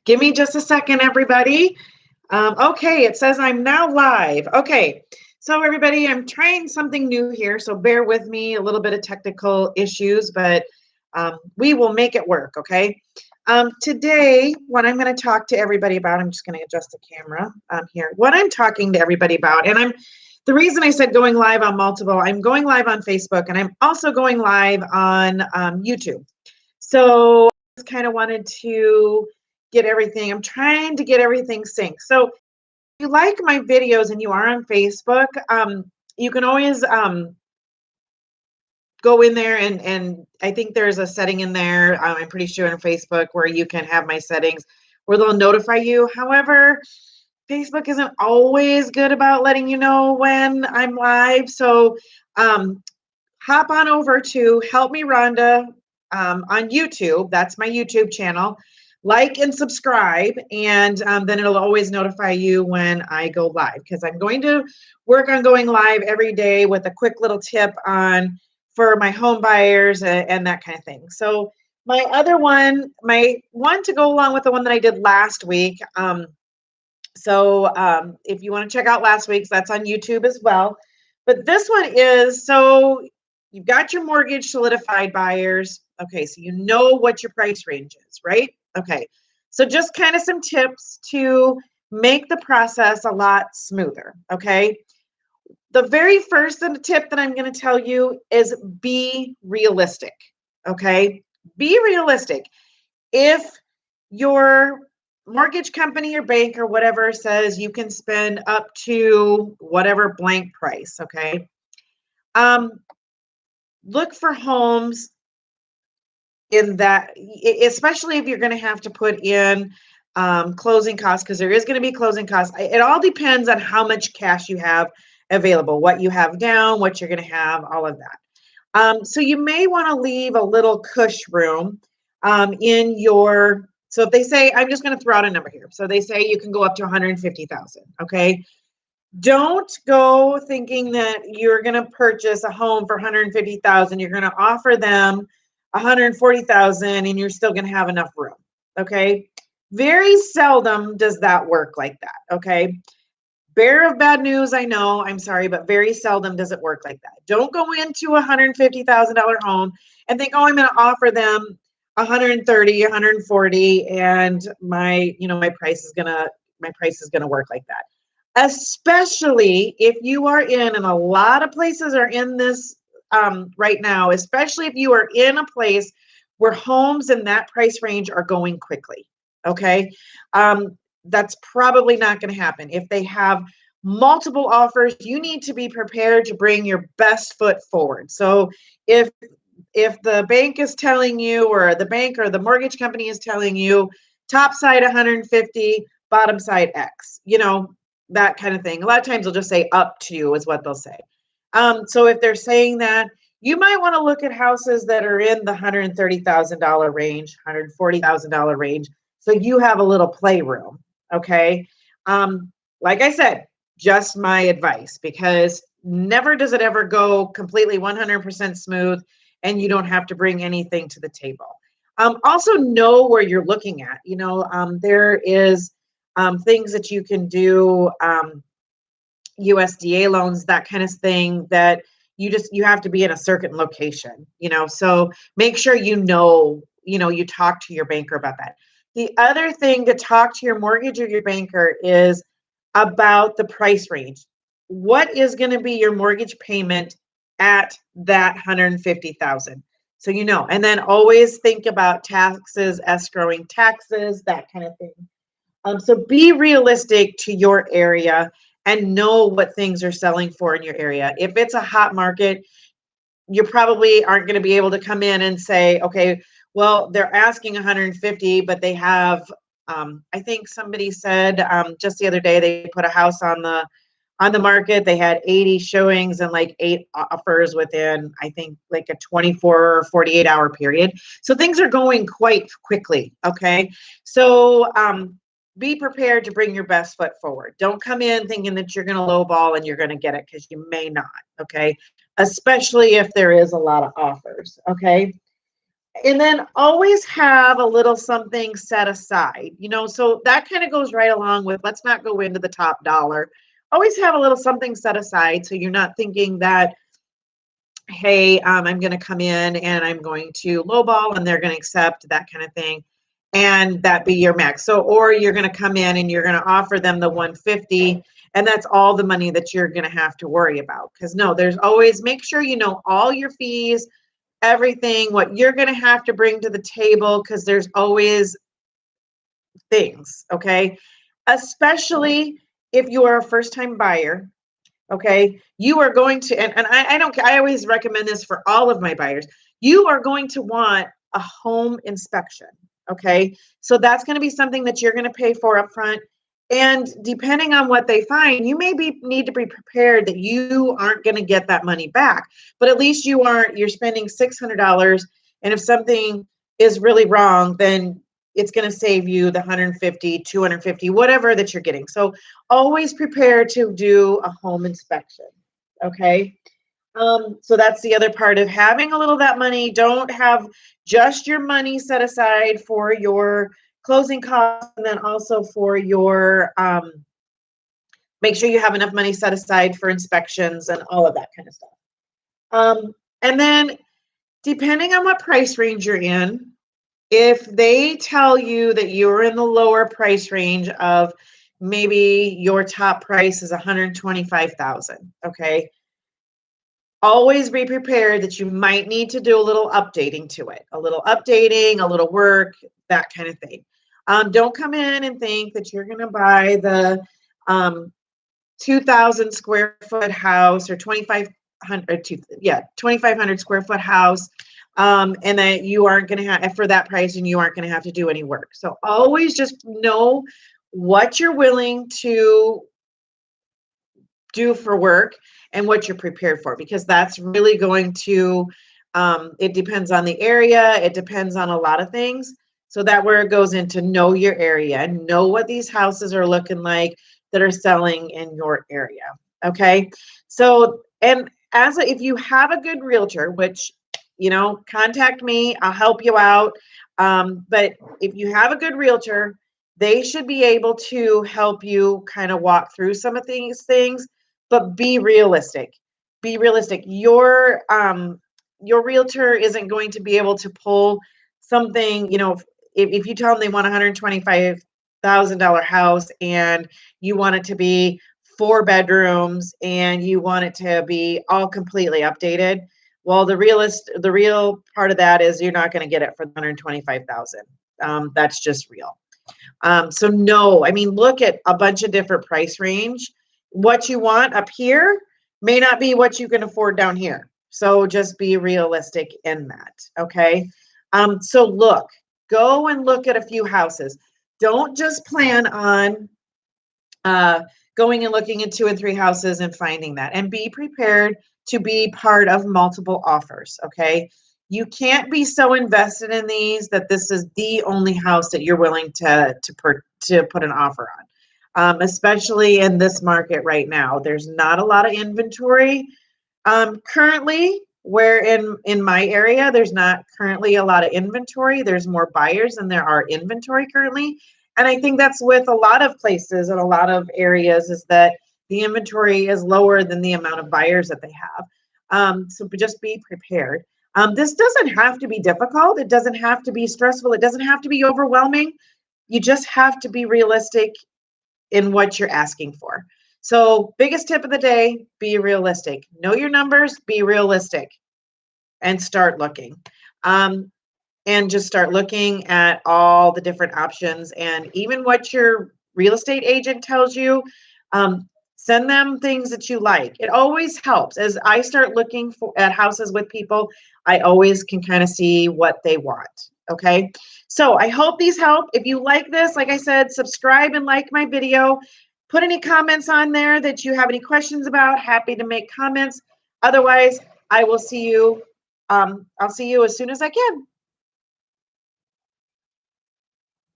Give me just a second, everybody. Okay, it says I'm now live. Okay, so everybody, I'm trying something new here, so bear with me, a little bit of technical issues, but we will make it work, okay? Today, what I'm going to talk to everybody about, I'm just going to adjust the camera here. What I'm talking to everybody about, and the reason I said going live on multiple, I'm going live on Facebook, and I'm also going live on YouTube. So I just kind of wanted to get everything. I'm trying to get everything synced. So if you like my videos and you are on Facebook, you can always go in there and I think there's a setting in there. I'm pretty sure on Facebook where you can have my settings where they'll notify you. However, Facebook isn't always good about letting you know when I'm live. So hop on over to Help Me Rhonda on YouTube. That's my YouTube channel. Like and subscribe, and then it'll always notify you when I go live, because I'm going to work on going live every day with a quick little tip on for my home buyers and that kind of thing. So my other one, my one to go along with the one that I did last week. If you want to check out last week's, that's on YouTube as well. But this one is, so you've got your mortgage solidified buyers. Okay, so you know what your price range is, right? Okay, so just kind of some tips to make the process a lot smoother, okay? The very first tip that I'm going to tell you is be realistic, okay? Be realistic. If your mortgage company or bank or whatever says you can spend up to whatever blank price, okay? Look for homes in that, especially if you're going to have to put in closing costs, because there is going to be closing costs. It all depends on how much cash you have available, what you have down, what you're going to have, all of that. So you may want to leave a little cush room in your, so if they say, I'm just going to throw out a number here. So they say you can go up to 150,000, okay? Don't go thinking that you're going to purchase a home for 150,000. You're going to offer them 140,000 and you're still going to have enough room, okay? Very seldom does that work like that, okay? Bearer of bad news, I know, I'm sorry, but very seldom does it work like that. Don't go into a $150,000 home and think, oh, I'm going to offer them 130, 140, and my price is gonna work like that. Especially if you are in, and a lot of places are in this right now, especially if you are in a place where homes in that price range are going quickly. Okay. That's probably not going to happen. If they have multiple offers, you need to be prepared to bring your best foot forward. So if the bank is telling you, or the bank or the mortgage company is telling you top side 150, bottom side X, that kind of thing. A lot of times they'll just say up to is what they'll say. So if they're saying that, you might want to look at houses that are in the $130,000 range, $140,000 range, so you have a little playroom. Okay. Like I said, just my advice, because never does it ever go completely 100% smooth and you don't have to bring anything to the table. Also know where you're looking at. There is things that you can do, USDA loans, that kind of thing, that you have to be in a certain location, so make sure you talk to your banker about that. The other thing to talk to your mortgage or your banker is about the price range. What is going to be your mortgage payment at that 150,000? So and then always think about taxes, escrowing taxes, that kind of thing. So be realistic to your area and know what things are selling for in your area. If it's a hot market, you probably aren't going to be able to come in and say, okay, well, they're asking 150, but they have, I think somebody said just the other day, they put a house on the market. They had 80 showings and like 8 offers within, I think, like a 24 or 48 hour period. So things are going quite quickly. Okay. So, be prepared to bring your best foot forward. Don't come in thinking that you're going to lowball and you're going to get it, because you may not. Okay. Especially if there is a lot of offers. Okay. And then always have a little something set aside, so that kind of goes right along with, let's not go into the top dollar. Always have a little something set aside so you're not thinking that, hey, I'm going to come in and I'm going to lowball and they're going to accept that kind of thing, and that be your max. So, or you're going to come in and you're going to offer them the 150, and that's all the money that you're going to have to worry about. Because no, there's always, make sure you know all your fees, everything, what you're going to have to bring to the table, because there's always things, okay? Especially if you are a first time buyer, okay? You are going to, and I don't, I always recommend this for all of my buyers. You are going to want a home inspection, okay? So that's going to be something that you're going to pay for up front. And depending on what they find, you may need to be prepared that you aren't going to get that money back, but at least you're spending $600. And if something is really wrong, then it's going to save you the 150, 250, whatever that you're getting. So always prepare to do a home inspection. Okay. So that's the other part of having a little of that money. Don't have just your money set aside for your closing costs, and then also for your, make sure you have enough money set aside for inspections and all of that kind of stuff. And then depending on what price range you're in, if they tell you that you're in the lower price range of, maybe your top price is 125,000, okay? Always be prepared that you might need to do a little updating to it, a little updating, a little work, that kind of thing. Don't come in and think that you're going to buy the 2,000 square foot house or 2,500 square foot house, and that you aren't going to have, for that price, and you aren't going to have to do any work. So always just know what you're willing to do for work and what you're prepared for, because that's really going to, it depends on the area, it depends on a lot of things. So that where it goes into know your area, know what these houses are looking like that are selling in your area. Okay. So, and if you have a good realtor, which, contact me, I'll help you out. But if you have a good realtor, they should be able to help you kind of walk through some of these things, but be realistic. Be realistic. Your realtor isn't going to be able to pull something, if you tell them they want $125,000 house and you want it to be 4 bedrooms and you want it to be all completely updated. Well, the real part of that is you're not going to get it for 125,000. That's just real. So no, I mean, look at a bunch of different price range. What you want up here may not be what you can afford down here. So just be realistic in that. Okay. So go and look at a few houses. Don't just plan on going and looking at 2 and 3 houses and finding that, and be prepared to be part of multiple offers. Okay. You can't be so invested in these that this is the only house that you're willing to put an offer on, especially in this market right now. There's not a lot of inventory currently. Where in my area, there's not currently a lot of inventory. There's more buyers than there are inventory currently, and I think that's with a lot of places and a lot of areas, is that the inventory is lower than the amount of buyers that they have. So just be prepared. This doesn't have to be difficult. It doesn't have to be stressful. It doesn't have to be overwhelming. You just have to be realistic in what you're asking for. So biggest tip of the day, be realistic. Know your numbers, be realistic, and start looking. And just start looking at all the different options, and even what your real estate agent tells you. Send them things that you like. It always helps. As I start looking at houses with people, I always can kind of see what they want. Okay. So I hope these help. If you like this, like I said, subscribe and like my video. Put any comments on there that you have any questions about. Happy to make comments. Otherwise, I will see you. I'll see you as soon as I can.